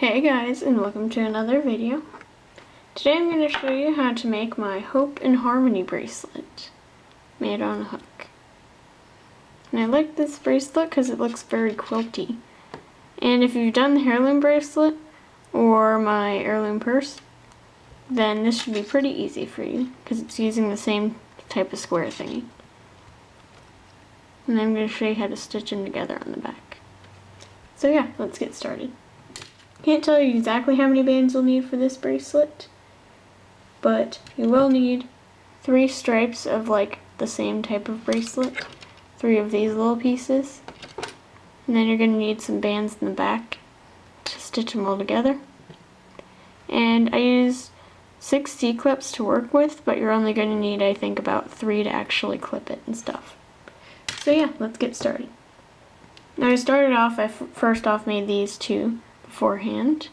Hey guys, and welcome to another video. Today I'm going to show you how to make my Hope and Harmony bracelet made on a hook. And I like this bracelet because it looks very quilty. And if you've done the heirloom bracelet or my heirloom purse, then this should be pretty easy for you because it's using the same type of square thingy. And I'm going to show you how to stitch them together on the back. So yeah, let's get started. Can't tell you exactly how many bands you'll need for this bracelet, but you will need 3 stripes of like the same type of bracelet, 3 of these little pieces, and then you're going to need some bands in the back to stitch them all together. And I used 6 C-clips to work with, but you're only going to need, I think, about 3 to actually clip it and stuff. So yeah, let's get started. Now I started off, I first off made these 2 beforehand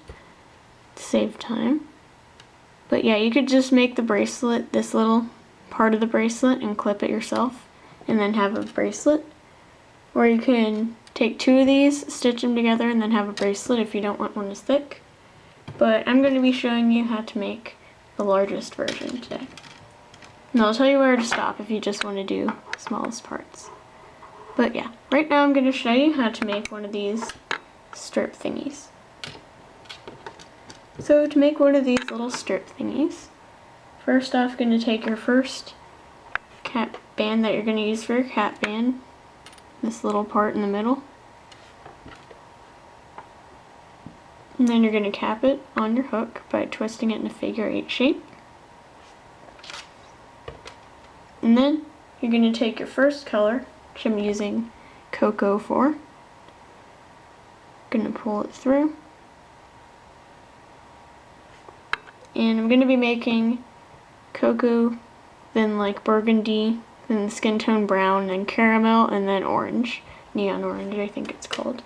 to save time. But yeah, you could just make the bracelet, this little part of the bracelet, and clip it yourself and then have a bracelet. Or you can take 2 of these, stitch them together, and then have a bracelet if you don't want one as thick. But I'm going to be showing you how to make the largest version today. And I'll tell you where to stop if you just want to do the smallest parts. But yeah, right now I'm going to show you how to make one of these strip thingies. So to make one of these little strip thingies, first off, you're going to take your first cap band that you're going to use for your cap band, this little part in the middle, and then you're going to cap it on your hook by twisting it in a figure 8 shape. And then you're going to take your first color, which I'm using Cocoa for, going to pull it through. And I'm going to be making cocoa, then like burgundy, then skin tone brown, then caramel, and then orange. Neon orange, I think it's called.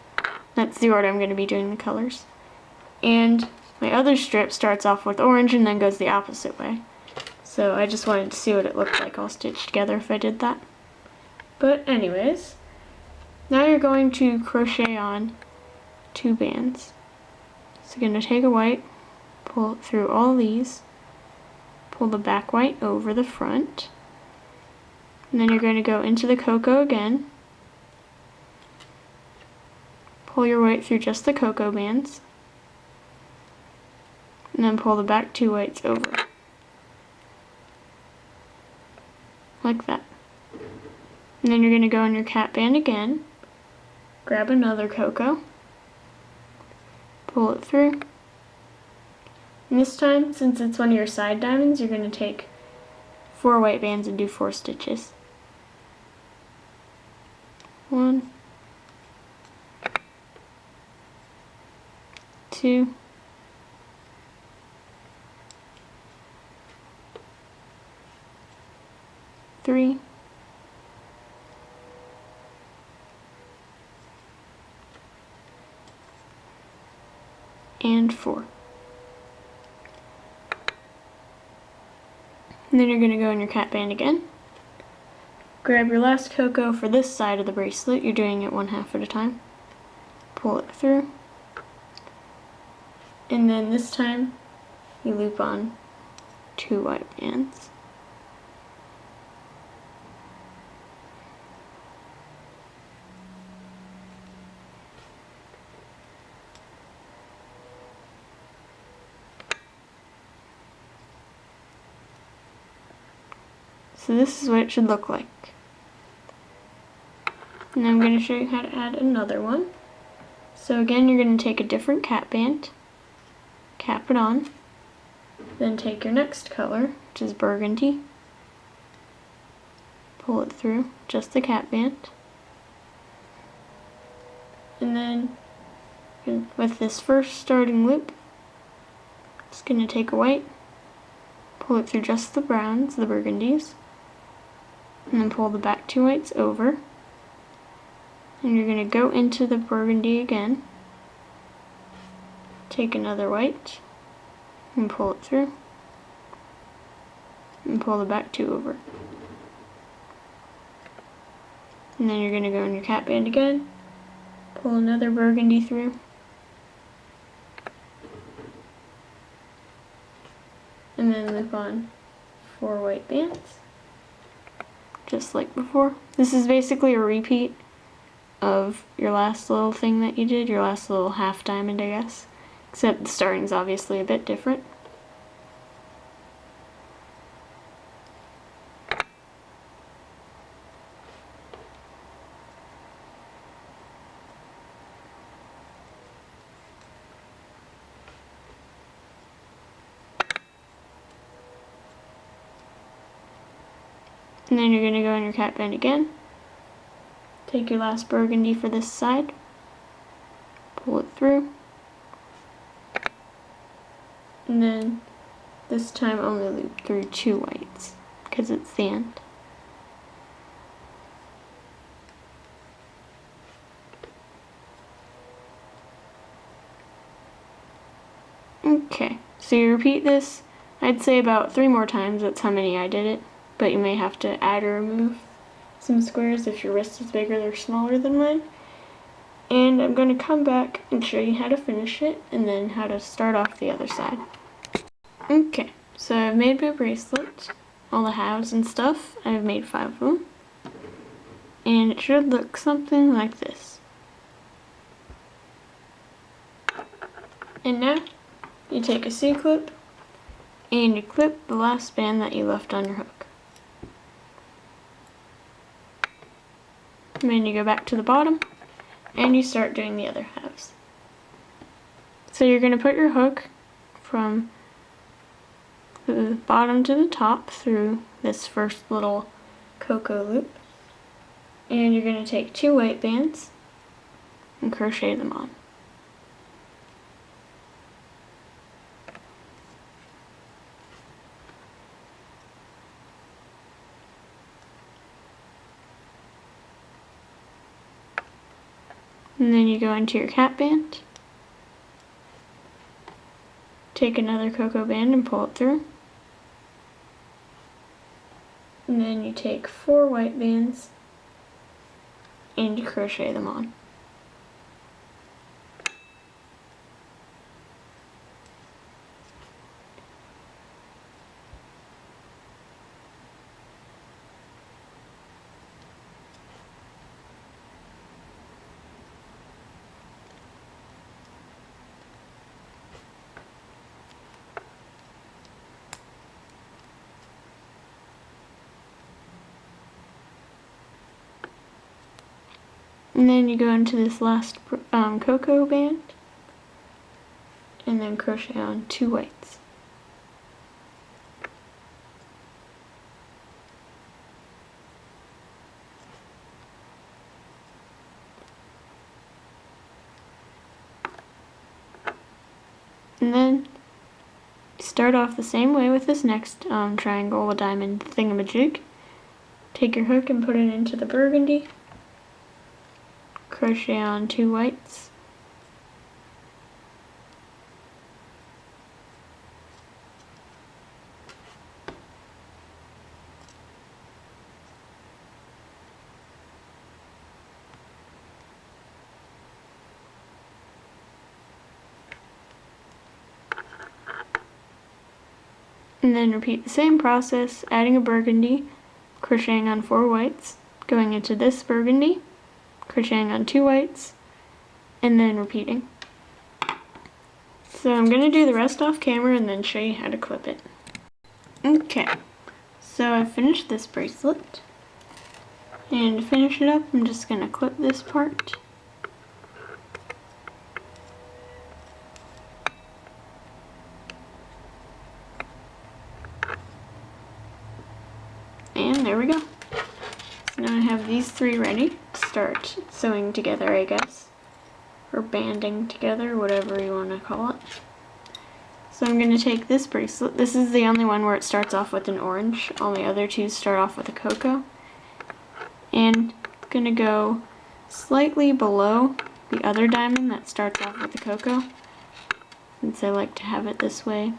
That's the order I'm going to be doing the colors. And my other strip starts off with orange and then goes the opposite way. So I just wanted to see what it looked like all stitched together if I did that. But anyways, now you're going to crochet on 2 bands. So you're going to take a white, pull it through all these, pull the back white over the front, and then you're going to go into the cocoa again, pull your white through just the cocoa bands, and then pull the back 2 whites over, like that. And then you're going to go in your cap band again, grab another cocoa, pull it through. And this time, since it's one of your side diamonds, you're going to take 4 white bands and do 4 stitches. 1, 2, 3, and 4. And then you're going to go in your cap band again, grab your last cocoa for this side of the bracelet, you're doing it 1/2 at a time, pull it through, and then this time you loop on 2 white bands. So this is what it should look like. And I'm going to show you how to add another one. So again, you're going to take a different cap band, cap it on, then take your next color, which is burgundy, pull it through just the cap band, and then with this first starting loop, just going to take a white, pull it through just the browns, the burgundies, and then pull the back 2 whites over, and you're going to go into the burgundy again, take another white, and pull it through, and pull the back 2 over. And then you're going to go in your cap band again, pull another burgundy through, and then loop on 4 white bands, just like before. This is basically a repeat of your last little thing that you did, your last little half diamond, I guess, except the starting's obviously a bit different. And then you're going to go in your cap band again, take your last burgundy for this side, pull it through, and then this time only loop through 2 whites, because it's the end. Okay, so you repeat this, I'd say about 3 more times, that's how many I did it, but you may have to add or remove some squares if your wrist is bigger or smaller than mine. And I'm going to come back and show you how to finish it and then how to start off the other side. Okay, so I've made my bracelet, all the halves and stuff. I've made 5 of them. And it should look something like this. And now you take a C-clip and you clip the last band that you left on your hook. And then you go back to the bottom and you start doing the other halves. So you're going to put your hook from the bottom to the top through this first little cocoa loop, and you're going to take 2 white bands and crochet them on. And then you go into your cap band, take another cocoa band and pull it through. And then you take 4 white bands and you crochet them on. And then you go into this last cocoa band and then crochet on 2 whites. And then start off the same way with this next triangle, a diamond thingamajig. Take your hook and put it into the burgundy. Crochet on 2 whites. And then repeat the same process, adding a burgundy, crocheting on 4 whites, going into this burgundy, crocheting on 2 whites, and then repeating. So I'm going to do the rest off camera and then show you how to clip it. Okay, so I've finished this bracelet, and to finish it up I'm just going to clip this part. And there we go. So now I have these 3 ready to start sewing together, I guess, or banding together, whatever you want to call it. So I'm going to take this bracelet. This is the only one where it starts off with an orange. All the other 2 start off with a cocoa. And I'm going to go slightly below the other diamond that starts off with the cocoa, since I like to have it this way,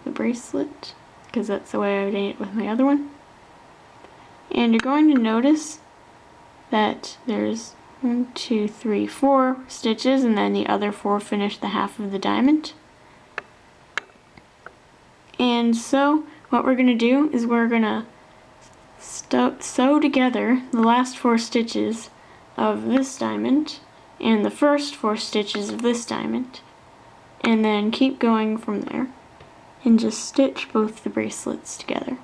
the bracelet, because that's the way I did it with my other one. And you're going to notice that there's 1, 2, 3, 4 stitches, and then the other 4 finish the half of the diamond. And so what we're going to do is we're going to sew together the last 4 stitches of this diamond and the first 4 stitches of this diamond, and then keep going from there and just stitch both the bracelets together.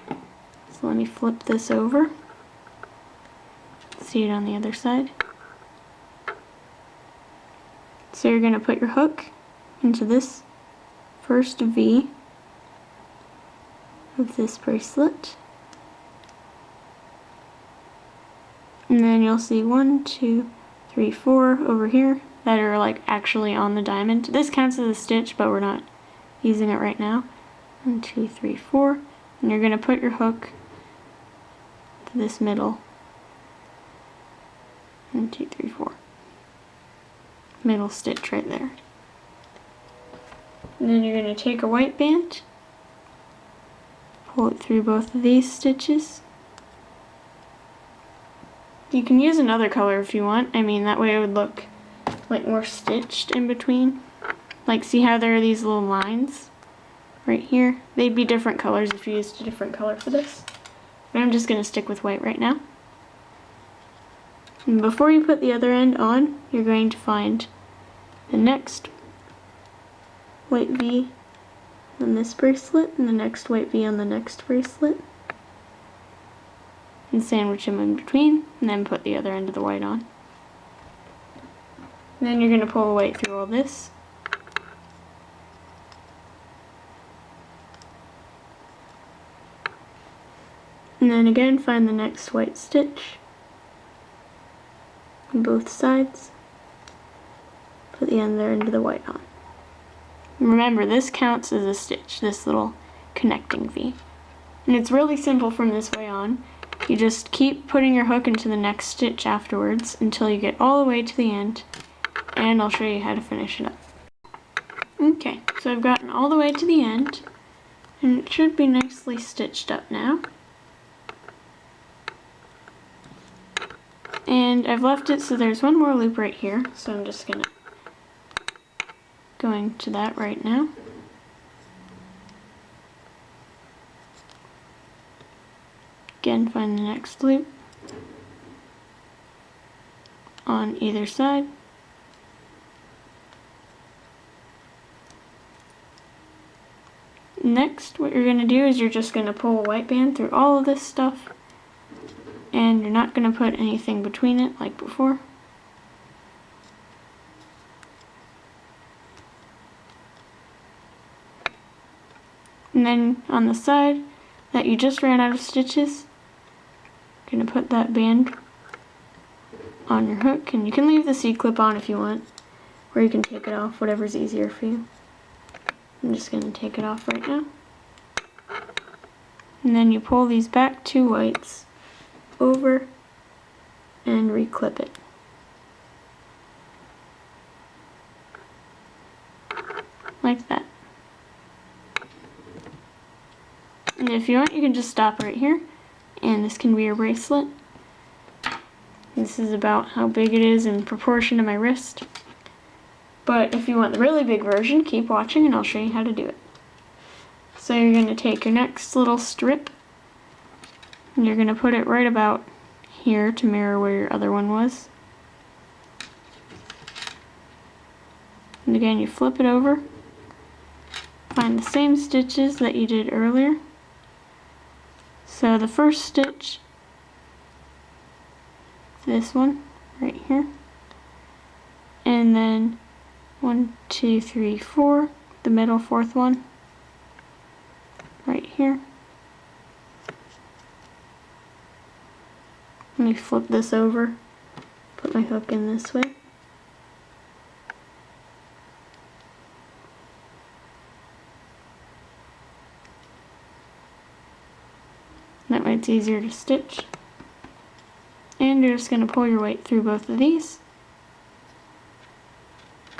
So let me flip this over. See it on the other side. So you're going to put your hook into this first V of this bracelet. And then you'll see 1, 2, 3, 4 over here that are like actually on the diamond. This counts as a stitch, but we're not using it right now. 1, 2, 3, 4. And you're going to put your hook to this middle. 1, 2, 3, 4. Middle stitch right there. And then you're going to take a white band, pull it through both of these stitches. You can use another color if you want. I mean, that way it would look like more stitched in between. Like, see how there are these little lines right here? They'd be different colors if you used a different color for this. But I'm just going to stick with white right now. And before you put the other end on, you're going to find the next white V on this bracelet and the next white V on the next bracelet, and sandwich them in between, and then put the other end of the white on. And then you're going to pull the white through all this. And then again find the next white stitch on both sides. Put the other end of the white on. Remember, this counts as a stitch, this little connecting V. And it's really simple from this way on. You just keep putting your hook into the next stitch afterwards until you get all the way to the end, and I'll show you how to finish it up. Okay, so I've gotten all the way to the end, and it should be nicely stitched up now. And I've left it so there's one more loop right here, so I'm just going to that right now. Again, find the next loop on either side. Next, what you're going to do is you're just going to pull a white band through all of this stuff, and you're not going to put anything between it like before. And then on the side that you just ran out of stitches, you're going to put that band on your hook, and you can leave the C-clip on if you want, or you can take it off, whatever's easier for you. I'm just going to take it off right now. And then you pull these back 2 whites over and reclip it. Like that. And if you want, you can just stop right here, and this can be your bracelet. This is about how big it is in proportion to my wrist. But if you want the really big version, keep watching and I'll show you how to do it. So you're going to take your next little strip, and you're going to put it right about here to mirror where your other one was. And again, you flip it over, find the same stitches that you did earlier. So the first stitch, this one right here, and then 1, 2, 3, 4, the middle 4th one right here. Let me flip this over, put my hook in this way. That way it's easier to stitch. And you're just going to pull your weight through both of these.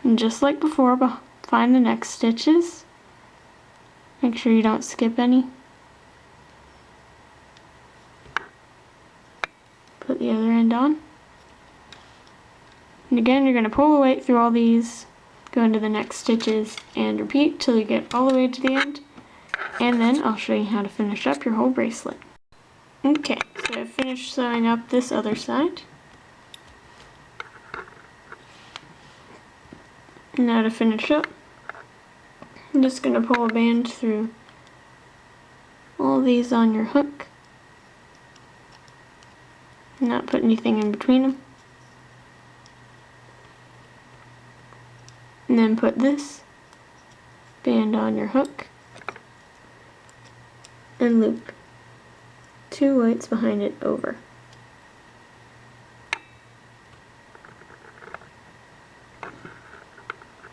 And just like before, find the next stitches. Make sure you don't skip any. Put the other end on. And again, you're going to pull the weight through all these go into the next stitches and repeat till you get all the way to the end, and then I'll show you how to finish up your whole bracelet. Okay, so I've finished sewing up this other side. Now to finish up, I'm just going to pull a band through all these on your hook, not put anything in between them, and then put this band on your hook and loop 2 whites behind it over.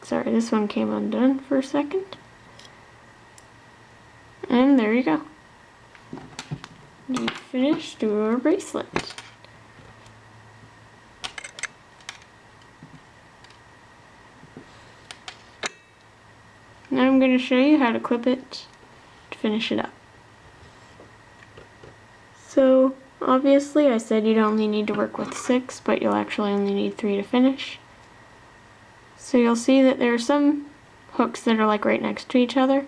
Sorry, this one came undone for a second. And there you go. You finished your bracelet. Now I'm going to show you how to clip it to finish it up. So obviously I said you'd only need to work with 6, but you'll actually only need 3 to finish. So you'll see that there are some hooks that are like right next to each other.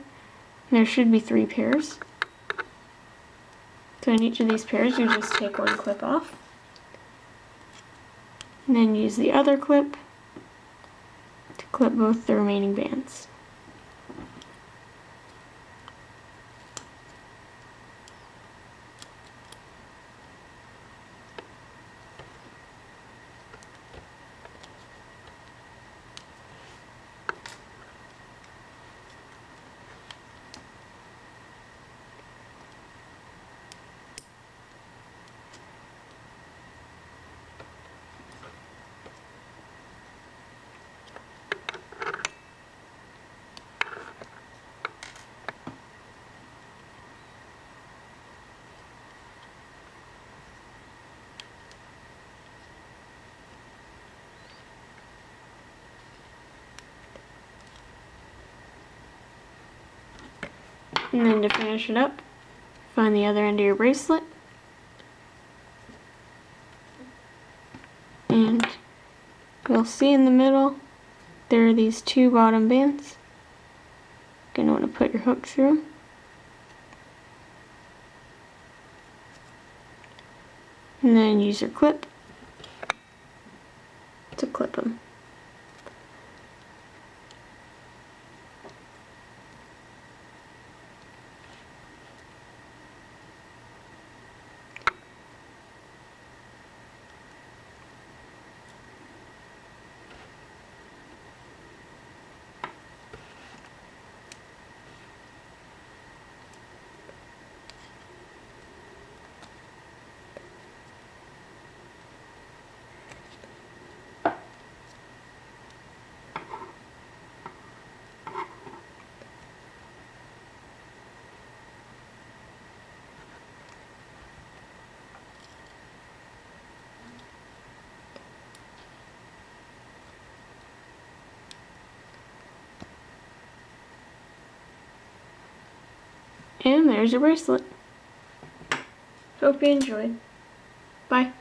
There should be 3 pairs. So in each of these pairs you just take one clip off, and then use the other clip to clip both the remaining bands. And then to finish it up, find the other end of your bracelet, and you'll see in the middle there are these 2 bottom bands. You're going to want to put your hook through, and then use your clip to clip them. And there's your bracelet. Hope you enjoyed. Bye.